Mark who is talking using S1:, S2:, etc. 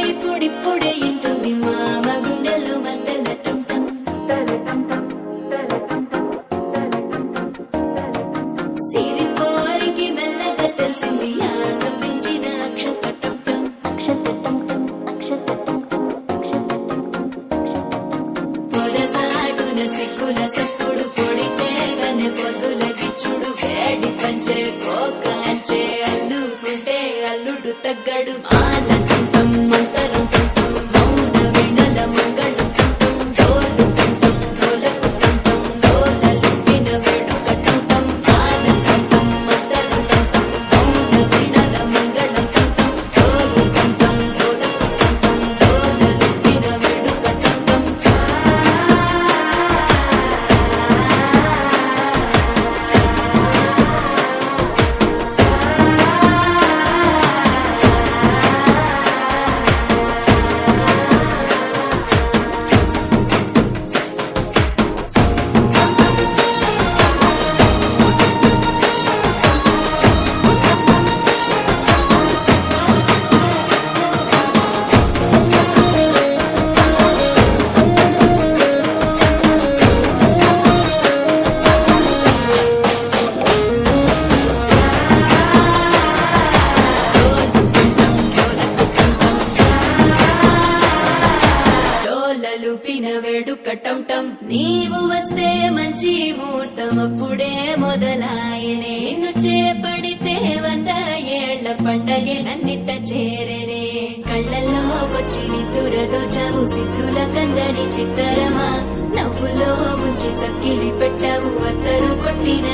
S1: ఇప్పుడిప్పుడే ఇంటుంది మామ గుండెల్లో మధ్యల టంటం సిరిపోరికి మెల్లగా తెలిసింది ఆశ పెంచిన అక్షతటం పొదసాటున సిక్కుల సప్పుడు పొడి చేయగానే పొద్దుల గిచ్చుడు వేడి పంచే కోకాంచే అల్లుకుంటే అల్లుడు తగ్గడు మాలంటుంటం మంతరం టుంటం మౌన వినల మంగళం టుంటం డోలు టుంటం డోలకు టుంటం డోలలుపిన వేడుక టుంటం మాలంటుంటం మంతరం టుంటం మౌన వినల మంగళం టుంటం డోలు టుంటం డోలకు టుంటం డోలలుపిన వేడుక టుంటం డోలలుపిన వేడుక టంటం నీవు వస్తే మంచి ముహూర్తం అప్పుడే మొదలాయనే నిన్ను చేపడితే 100 ఏళ్ల పండగే నన్నిట్ట చేరనే కళ్ళల్లో వచ్చి నిద్దురదోచావు సిద్ధుల కందని చిత్తరమా నవ్వులో ముంచి చక్కిలి పెట్టావు అత్తరు కొట్టిన